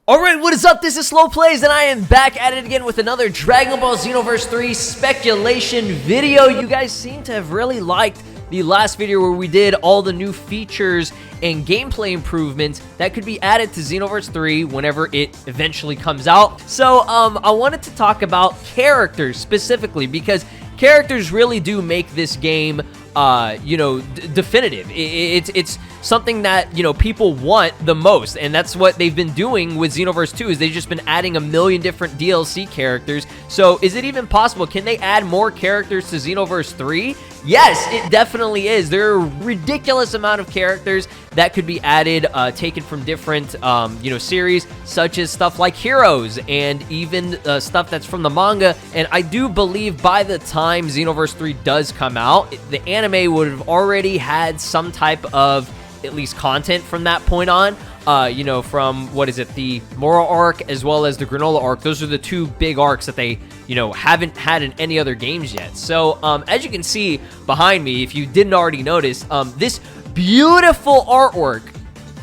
Alright, what is up? This is SLOplays, and I am back at it again with another Dragon Ball Xenoverse 3 speculation video. You guys seem to have really liked the last video where we did all the new features and gameplay improvements that could be added to Xenoverse 3 whenever it eventually comes out. So, I wanted to talk about characters specifically, because characters really do make this game definitive. It's something that, people want the most, and that's what they've been doing with Xenoverse 2, is they've just been adding a million different DLC characters. So is it even possible? Can they add more characters to Xenoverse 3? Yes, it definitely is. There are a ridiculous amount of characters that could be added, taken from different, series, such as stuff like heroes, and even stuff that's from the manga. And I do believe by the time Xenoverse 3 does come out, the anime would have already had some type of, at least, content from that point on. From, the Moro arc as well as the Granola arc. Those are the two big arcs that they, haven't had in any other games yet. So, as you can see behind me, if you didn't already notice, this beautiful artwork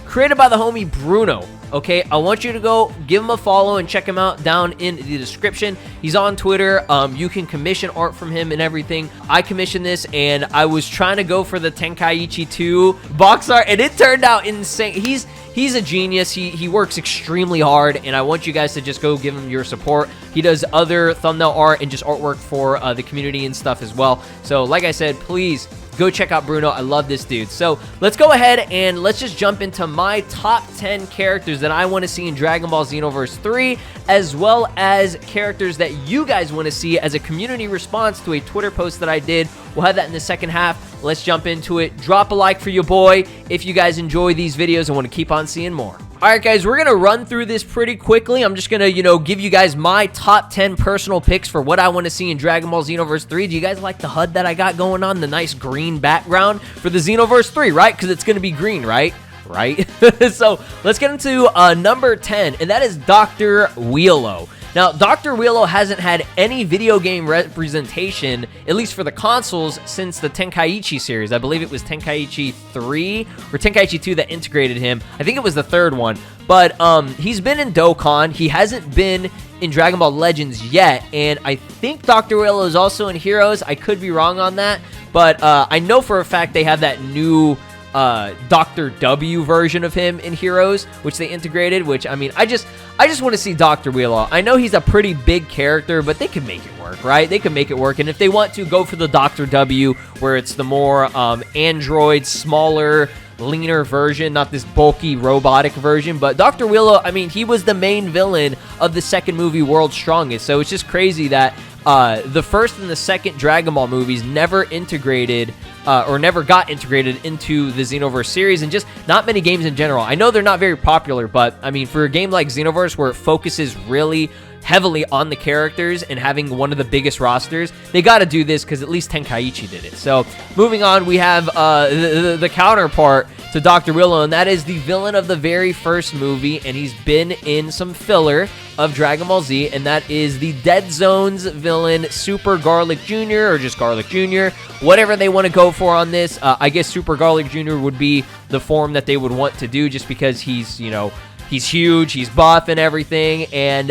created by the homie Bruno. Okay, I want you to go give him a follow and check him out down in the description. He's on Twitter. You can commission art from him and everything. I commissioned this, and I was trying to go for the Tenkaichi 2 box art, and it turned out insane. He's a genius. He works extremely hard, and I want you guys to just go give him your support. He does other thumbnail art and just artwork for the community and stuff as well. So, like I said, please go check out Bruno. I love this dude. So let's go ahead and let's just jump into my top 10 characters that I want to see in Dragon Ball Xenoverse 3, as well as characters that you guys want to see as a community response to a Twitter post that I did. We'll have that in the second half. Let's jump into it. Drop a like for your boy if you guys enjoy these videos and want to keep on seeing more. Alright guys, we're going to run through this pretty quickly. I'm just going to, give you guys my top 10 personal picks for what I want to see in Dragon Ball Xenoverse 3. Do you guys like the HUD that I got going on? The nice green background for the Xenoverse 3, right? Because it's going to be green, right? Right? So, let's get into number 10, and that is Dr. Wheelo. Now, Dr. Wheelo hasn't had any video game representation, at least for the consoles, since the Tenkaichi series. I believe it was Tenkaichi 3 or Tenkaichi 2 that integrated him. I think it was the third one. But he's been in Dokkan. He hasn't been in Dragon Ball Legends yet. And I think Dr. Wheelo is also in Heroes. I could be wrong on that. But I know for a fact they have that new Dr. W version of him in Heroes, which they integrated, which, I mean, I just want to see Dr. Wheelo. I know he's a pretty big character, but they can make it work, right? They can make it work, and if they want to, go for the Dr. W, where it's the more android, smaller, leaner version, not this bulky robotic version. But Dr. Wheelo, I mean, he was the main villain of the second movie, World's Strongest, so it's just crazy that the first and the second Dragon Ball movies never integrated or never got integrated into the Xenoverse series, and just not many games in general. I know they're not very popular, but I mean, for a game like Xenoverse where it focuses really heavily on the characters and having one of the biggest rosters, they got to do this because at least Tenkaichi did it. So moving on, we have the counterpart to Dr. Wheelo, and that is the villain of the very first movie, and he's been in some filler of Dragon Ball Z, and that is the Dead Zone's villain, Super Garlic Jr., or just Garlic Jr., whatever they want to go for on this. I guess Super Garlic Jr. would be the form that they would want to do, just because he's, he's huge, he's buff and everything, and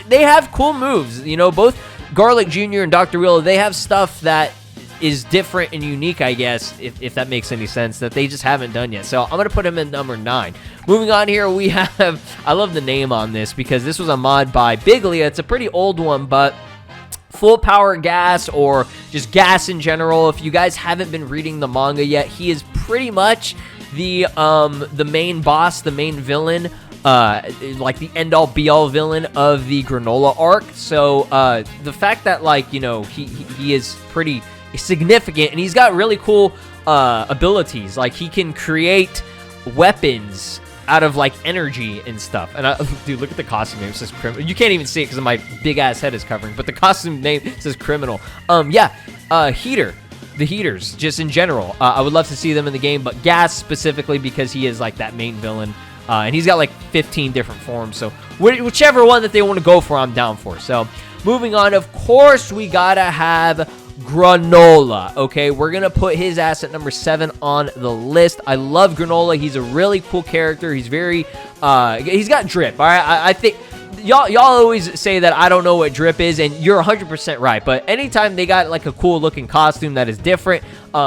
they have cool moves. Both Garlic Jr. and Dr. Wheelo, they have stuff that is different and unique, I guess, if that makes any sense, that they just haven't done yet. So I'm going to put him in number 9. Moving on here, we have, I love the name on this because this was a mod by Biglia. It's a pretty old one, but Full Power Gas, or just Gas in general. If you guys haven't been reading the manga yet, he is pretty much the main boss, the main villain, like the end-all be-all villain of the Granola arc. So the fact that, he is pretty significant, and he's got really cool abilities. Like, he can create weapons out of energy and stuff. And dude, look at the costume name. It says criminal. You can't even see it because my big ass head is covering, but the costume name says criminal. Heater. The heaters, just in general. I would love to see them in the game, but Gas specifically because he is that main villain. And he's got 15 different forms. So whichever one that they want to go for, I'm down for. So moving on, of course, we gotta have Granola, okay? We're going to put his ass at number 7 on the list. I love Granola. He's a really cool character. He's very, he's got drip, all right? I think, y'all always say that I don't know what drip is, and you're 100% right, but anytime they got, like, a cool-looking costume that is different,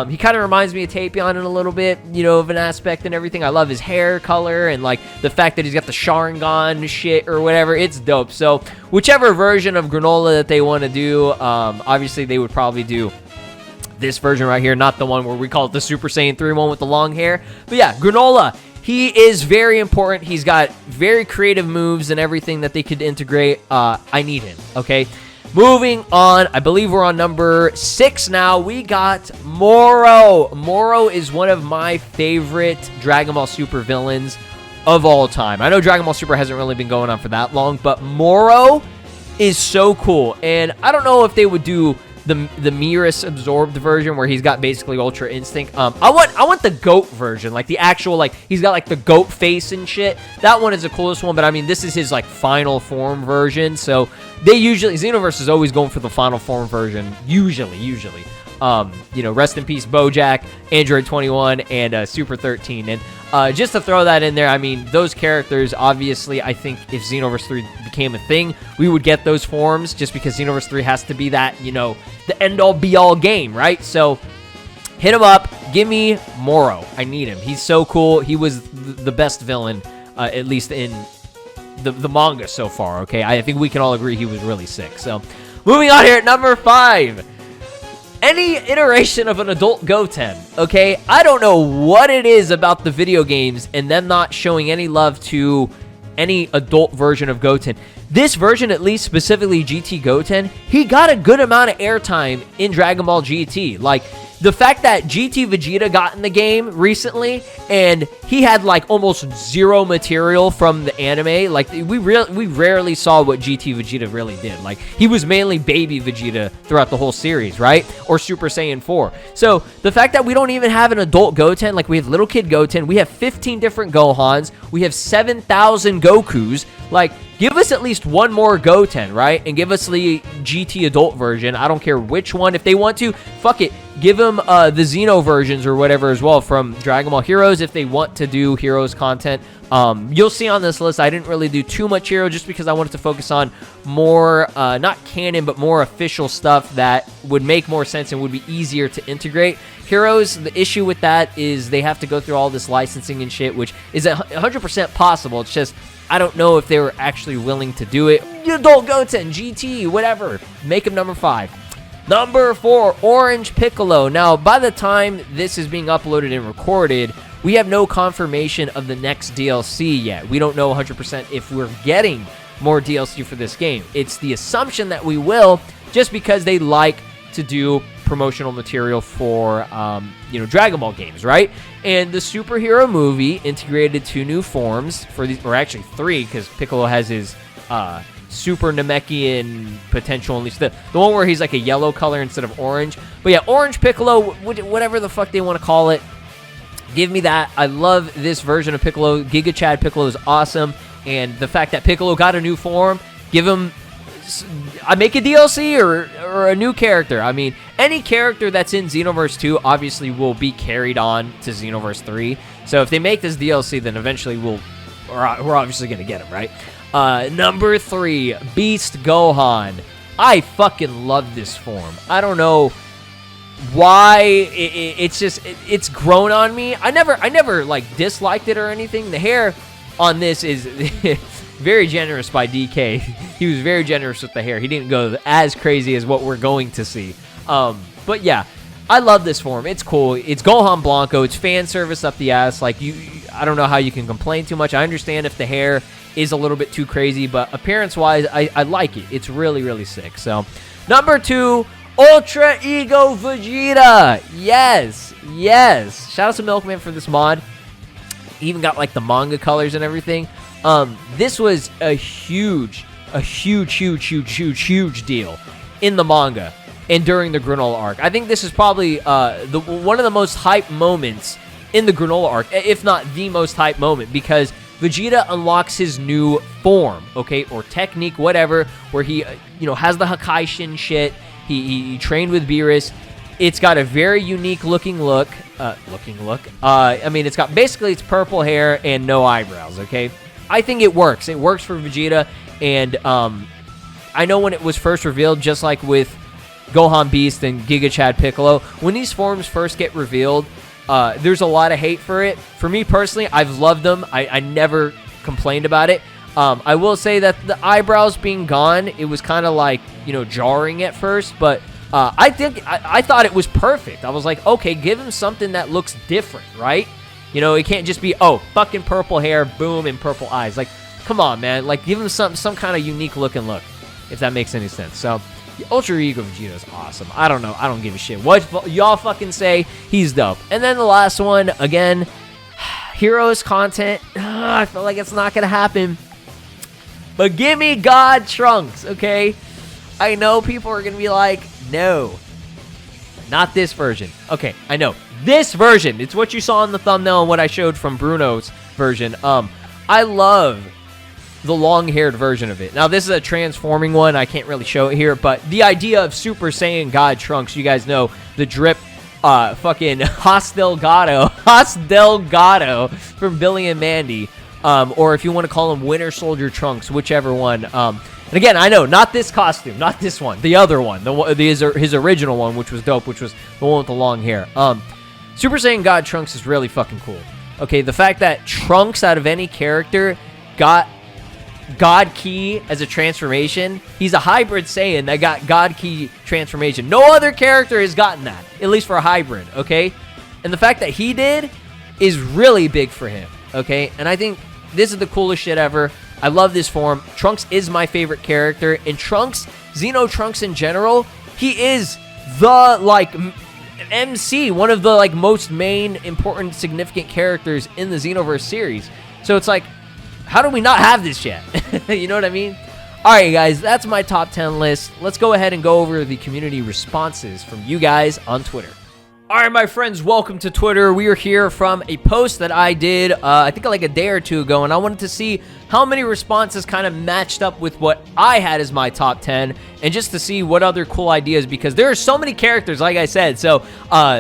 he kind of reminds me of Tapion in a little bit, you know, of an aspect and everything. I love his hair color and, like, the fact that he's got the Sharingan shit or whatever. It's dope. So, whichever version of Granola that they want to do, obviously they would probably do this version right here, not the one where we call it the Super Saiyan 3 one with the long hair. But yeah, Granola, he is very important. He's got very creative moves and everything that they could integrate. I need him, okay? Moving on, I believe we're on number 6 now. We got Moro. Moro is one of my favorite Dragon Ball Super villains of all time. I know Dragon Ball Super hasn't really been going on for that long, but Moro is so cool. And I don't know if they would do the Mirror's absorbed version where he's got basically Ultra Instinct. I want the goat version, like the actual, like, he's got like the goat face and shit. That one is the coolest one, but I mean, this is his like final form version. So they usually, Xenoverse is always going for the final form version. Usually. You know, rest in peace Bojack, Android 21, and Super 13. And just to throw that in there, I mean, those characters, obviously, I think if Xenoverse 3 became a thing, we would get those forms just because Xenoverse 3 has to be that, you know, the end-all, be-all game, right? So, hit him up. Give me Moro. I need him. He's so cool. He was the best villain, at least in the manga so far, okay? I think we can all agree he was really sick. So, moving on here at number 5. Any iteration of an adult Goten, okay? I don't know what it is about the video games and them not showing any love to any adult version of Goten. This version, at least specifically GT Goten, he got a good amount of airtime in Dragon Ball GT. Like, the fact that GT Vegeta got in the game recently and he had like almost zero material from the anime, like we rarely saw what GT Vegeta really did. Like, he was mainly baby Vegeta throughout the whole series, right? Or Super Saiyan 4. So the fact that we don't even have an adult Goten, like we have little kid Goten, we have 15 different Gohans, we have 7,000 Gokus, like, give us at least one more Goten, right? And give us the GT adult version. I don't care which one. If they want to, fuck it. Give them the Xeno versions or whatever as well from Dragon Ball Heroes if they want to do Heroes content. You'll see on this list, I didn't really do too much Hero just because I wanted to focus on more, not canon, but more official stuff that would make more sense and would be easier to integrate. Heroes, the issue with that is they have to go through all this licensing and shit, which is 100% possible. It's just, I don't know if they were actually willing to do it. Adult Goten, GT, whatever. Make him number 5. Number 4, Orange Piccolo. Now, by the time this is being uploaded and recorded, we have no confirmation of the next DLC yet. We don't know 100% if we're getting more DLC for this game. It's the assumption that we will, just because they like to do promotional material for, you know, Dragon Ball games, right? And the superhero movie integrated 2 new forms for these, or actually 3, because Piccolo has his Super Namekian potential, at least the one where he's like a yellow color instead of orange. But yeah, Orange Piccolo, whatever the fuck they want to call it, give me that. I love this version of Piccolo. Giga Chad Piccolo is awesome, and the fact that Piccolo got a new form, give him, I make a DLC or a new character. I mean, any character that's in Xenoverse 2 obviously will be carried on to Xenoverse 3. So if they make this DLC, then eventually we're obviously going to get him, right? Number 3, Beast Gohan. I fucking love this form. I don't know why. It's just, it's grown on me. I never like disliked it or anything. The hair on this is very generous by DK. He was very generous with the hair. He didn't go as crazy as what we're going to see. But yeah, I love this form. It's cool. It's Gohan Blanco. It's fan service up the ass. Like, I don't know how you can complain too much. I understand if the hair is a little bit too crazy, but appearance-wise, I like it. It's really, really sick. So, number 2, Ultra Ego Vegeta. Yes. Shout out to Milkman for this mod. He even got, like, the manga colors and everything. This was a huge deal in the manga and during the Granola arc. I think this is probably one of the most hype moments in the Granola arc, if not the most hype moment, because Vegeta unlocks his new form, okay, or technique, whatever, where he, you know, has the Hakaishin shit. He trained with Beerus. It's got a very unique looking look. I mean, it's got basically it's purple hair and no eyebrows. Okay, I think it works. It works for Vegeta, and I know when it was first revealed, just like with Gohan Beast and Giga Chad Piccolo, when these forms first get revealed, there's a lot of hate for it. For me personally, I've loved them. I never complained about it. I will say that the eyebrows being gone, it was kind of like, you know, jarring at first, but I thought it was perfect. I was like, okay, give him something that looks different, right? You know, it can't just be, oh, fucking purple hair, boom, and purple eyes. Like, come on, man. Like, give him some kind of unique looking look, if that makes any sense. So, Ultra Ego Vegeta is awesome. I don't know. I don't give a shit. What y'all fucking say, he's dope. And then the last one, again, Heroes content. I feel like it's not going to happen. But give me God Trunks, okay? I know people are going to be like, no, not this version. Okay, I know. This version, it's what you saw in the thumbnail and what I showed from Bruno's version. I love the long-haired version of it. Now, this is a transforming one. I can't really show it here, but the idea of Super Saiyan God Trunks, you guys know, the drip fucking Hostel Gato from Billy and Mandy. Or if you want to call him Winter Soldier Trunks, whichever one. And again, I know, not this costume, not this one, the other one, his original one, which was dope, which was the one with the long hair. Super Saiyan God Trunks is really fucking cool. Okay, the fact that Trunks, out of any character, got God Ki as a transformation. He's a hybrid Saiyan that got God Ki transformation. No other character has gotten that, at least for a hybrid, okay? And the fact that he did is really big for him, okay? And I think this is the coolest shit ever. I love this form. Trunks is my favorite character. And Trunks, Xeno Trunks in general, he is the, like, MC, one of the, like, most main, important, significant characters in the Xenoverse series. So it's like, how do we not have this yet? You know what I mean? All right, guys, that's my top 10 list. Let's go ahead and go over the community responses from you guys on Twitter. All right, my friends, welcome to Twitter. We are here from a post that I did, I think like a day or two ago, and I wanted to see how many responses kind of matched up with what I had as my top 10, and just to see what other cool ideas, because there are so many characters, like I said, so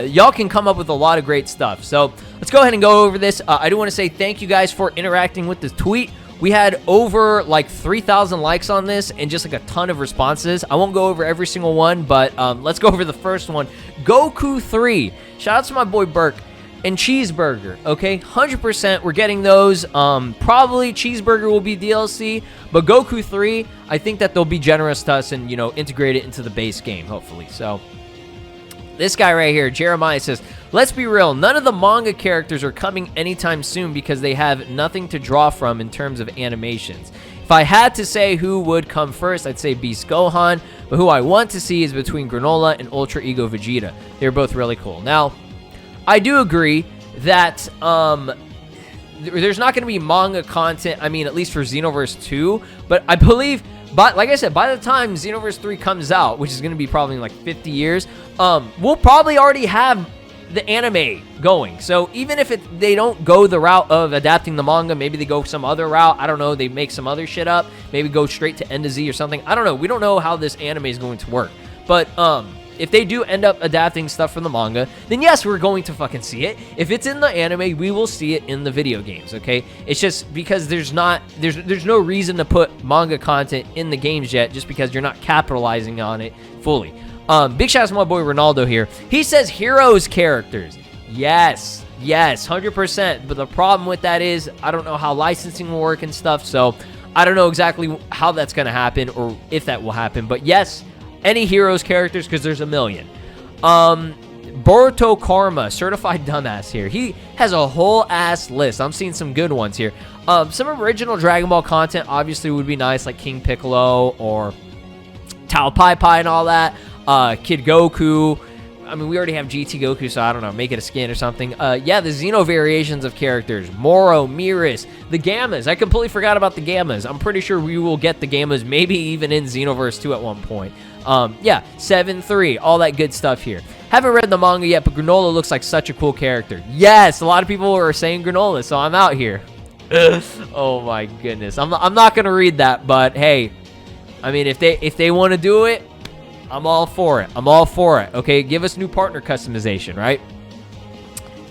y'all can come up with a lot of great stuff. So let's go ahead and go over this. I do want to say thank you guys for interacting with the tweet. We had over like 3,000 likes on this and just like a ton of responses. I won't go over every single one, but let's go over the first one. Goku 3. Shout out to my boy Burke. And Cheeseburger, okay? 100% we're getting those. Probably Cheeseburger will be DLC, but Goku 3, I think that they'll be generous to us and, you know, integrate it into the base game, hopefully. So this guy right here, Jeremiah, says, let's be real, none of the manga characters are coming anytime soon because they have nothing to draw from in terms of animations. If I had to say who would come first, I'd say Beast Gohan, but who I want to see is between Granola and Ultra Ego Vegeta. They're both really cool. Now, I do agree that there's not going to be manga content, I mean, at least for Xenoverse 2, but I believe, but like I said, by the time Xenoverse 3 comes out, which is going to be probably in like 50 years, we'll probably already have the anime going. So even if they don't go the route of adapting the manga, maybe they go some other route. I don't know. They make some other shit up. Maybe go straight to End of Z or something. I don't know. We don't know how this anime is going to work. But if they do end up adapting stuff from the manga, then yes, we're going to fucking see it. If it's in the anime, we will see it in the video games, okay? It's just because there's no reason to put manga content in the games yet, just because you're not capitalizing on it fully. Big shout out to my boy Ronaldo here. He says Heroes characters. Yes, 100%. But the problem with that is I don't know how licensing will work and stuff, so I don't know exactly how that's going to happen or if that will happen. But yes, any Heroes characters, because there's a million. Boruto Karma, certified dumbass here. He has a whole ass list. I'm seeing some good ones here. Some original Dragon Ball content obviously would be nice, like King Piccolo or Tao Pai Pai and all that. Kid Goku. I mean, we already have GT Goku, so I don't know, make it a skin or something. Yeah, the Xeno variations of characters. Moro, Miris, the Gammas. I completely forgot about the Gammas. I'm pretty sure we will get the Gammas, maybe even in Xenoverse 2 at one point. Yeah, 7-3, all that good stuff here. Haven't read the manga yet, but Granola looks like such a cool character. Yes, a lot of people are saying Granola, so I'm out here. Oh my goodness. I'm not going to read that, but hey, I mean, if they want to do it, I'm all for it. I'm all for it. Okay, give us new partner customization, right?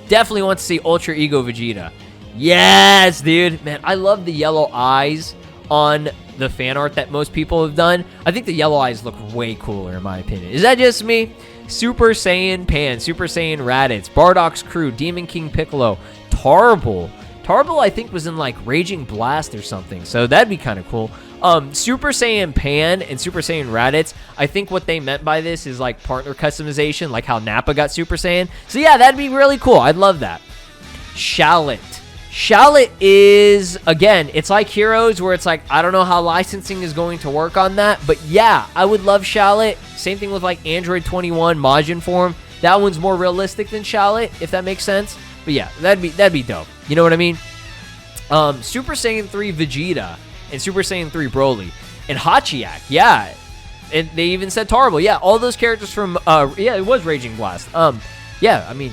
Definitely want to see Ultra Ego Vegeta. Yes, dude. Man, I love the yellow eyes on the fan art that most people have done. I think the yellow eyes look way cooler in my opinion. Is that just me? Super Saiyan Pan, Super Saiyan Raditz, Bardock's crew, Demon King Piccolo, Tarble. Tarble, I think, was in, like, Raging Blast or something, so that'd be kind of cool. Super Saiyan Pan and Super Saiyan Raditz, I think what they meant by this is, like, partner customization, like how Nappa got Super Saiyan. So, yeah, that'd be really cool. I'd love that. Shallot. Shallot is, again, it's like Heroes, where it's like, I don't know how licensing is going to work on that, but yeah, I would love Shallot. Same thing with, like, Android 21 Majin form. That one's more realistic than Shallot, if that makes sense. But yeah, that'd be dope. You know what I mean? Super Saiyan 3 Vegeta and Super Saiyan 3 Broly and Hachiyak. Yeah, and they even said Tarble. Yeah, all those characters from yeah, it was Raging Blast. Yeah, I mean,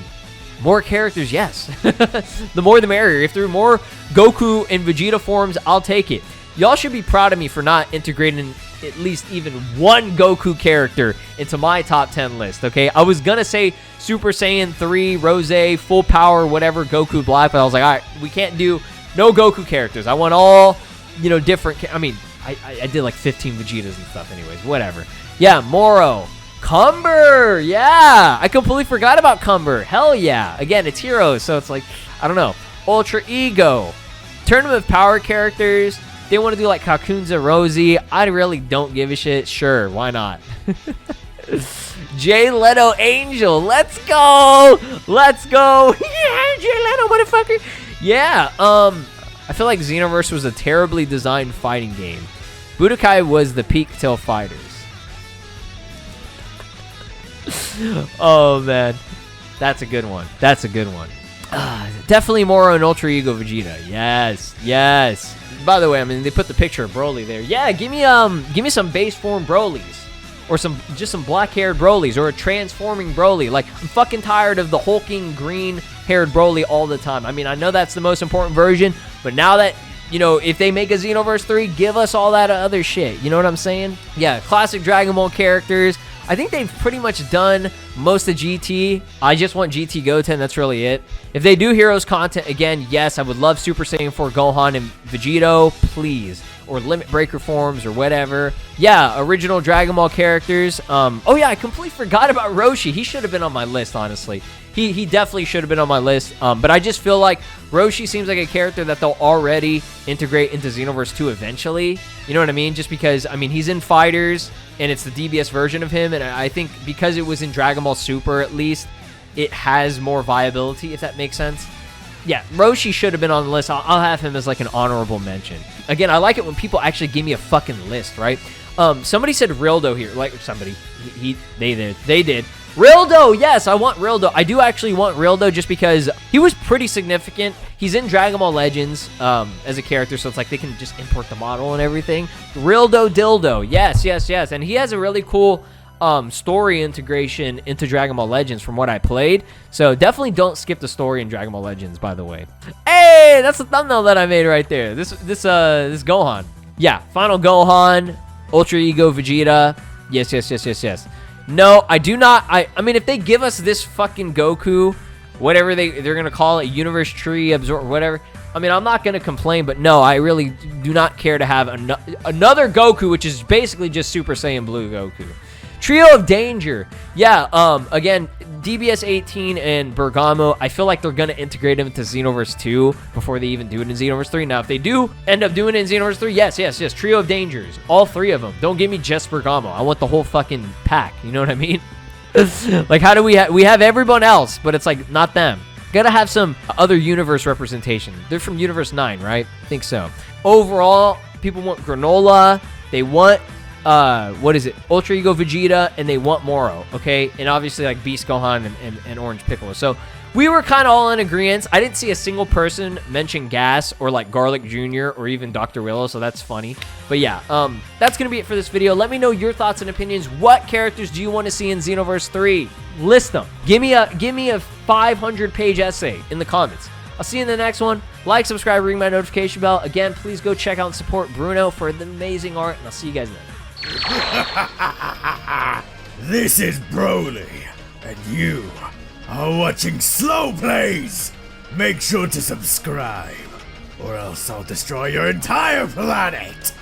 more characters, yes. The more the merrier. If there are more Goku and Vegeta forms, I'll take it. Y'all should be proud of me for not integrating at least even one Goku character into my top 10 list, okay? I was gonna say Super Saiyan 3, Rose, Full Power, whatever, Goku Black, but I was like, all right, we can't do no Goku characters. I want all, you know, different, I mean, I did like 15 Vegetas and stuff anyways, whatever. Yeah, Moro. Cumber, yeah, I completely forgot about Cumber. Hell yeah. Again, it's Heroes, so it's like, I don't know. Ultra Ego. Tournament of Power characters. They want to do like Kakunza Rosie. I really don't give a shit. Sure, why not? Jay Leto Angel. Let's go. Let's go. Yeah, Jay Leto, motherfucker. Yeah, I feel like Xenoverse was a terribly designed fighting game. Budokai was the peak till fighters. Oh, man. That's a good one. That's a good one. Definitely Moro and Ultra Ego Vegeta. Yes. Yes. By the way, I mean, they put the picture of Broly there. Yeah, give me some base form Brolys. Or just some black-haired Brolys. Or a transforming Broly. Like, I'm fucking tired of the hulking green-haired Broly all the time. I mean, I know that's the most important version. But now that, you know, if they make a Xenoverse 3, give us all that other shit. You know what I'm saying? Yeah, classic Dragon Ball characters. I think they've pretty much done most of GT. I just want GT Goten. That's really it. If they do Heroes content again, yes, I would love Super Saiyan 4 Gohan and Vegito, please. Or Limit Breaker forms or whatever. Yeah, original Dragon Ball characters. Oh yeah, I completely forgot about Roshi. He should have been on my list, honestly. He definitely should have been on my list. But I just feel like Roshi seems like a character that they'll already integrate into Xenoverse 2 eventually. You know what I mean? Just because, I mean, he's in Fighters, and it's the DBS version of him, and I think because it was in Dragon Ball Super, at least, it has more viability, if that makes sense. Yeah, Roshi should have been on the list. I'll have him as like an honorable mention. Again, I like it when people actually give me a fucking list, right? Somebody said Rildo here. Like, somebody. They did. Rildo, yes, I want Rildo. I do actually want Rildo just because he was pretty significant. He's in Dragon Ball Legends as a character, so it's like they can just import the model and everything. Rildo Dildo, yes. And he has a really cool story integration into Dragon Ball Legends from what I played. So definitely don't skip the story in Dragon Ball Legends, by the way. Hey, that's the thumbnail that I made right there. This Gohan. Yeah, final Gohan, Ultra Ego Vegeta. Yes. No, I do not. I mean, if they give us this fucking Goku, whatever they're going to call it, Universe Tree, Absorb, whatever, I mean, I'm not going to complain, but no, I really do not care to have another Goku, which is basically just Super Saiyan Blue Goku. Trio of Danger. Yeah, again, DBS 18 and Bergamo, I feel like they're going to integrate them into Xenoverse 2 before they even do it in Xenoverse 3. Now, if they do end up doing it in Xenoverse 3, yes. Trio of Dangers. All three of them. Don't give me just Bergamo. I want the whole fucking pack. You know what I mean? Like, how do we have everyone else, but it's like, not them. Gotta have some other universe representation. They're from Universe 9, right? I think so. Overall, people want Granola. They want what is it? Ultra Ego Vegeta, and they want Moro, okay? And obviously, like, Beast Gohan and Orange Piccolo. So, we were kind of all in agreement. I didn't see a single person mention Gas or, like, Garlic Jr. or even Dr. Willow, so that's funny. But, yeah, that's going to be it for this video. Let me know your thoughts and opinions. What characters do you want to see in Xenoverse 3? List them. Give me a 500-page essay in the comments. I'll see you in the next one. Like, subscribe, ring my notification bell. Again, please go check out and support Bruno for the amazing art, and I'll see you guys next. This is Broly, and you are watching SLOplays. Make sure to subscribe, or else I'll destroy your entire planet.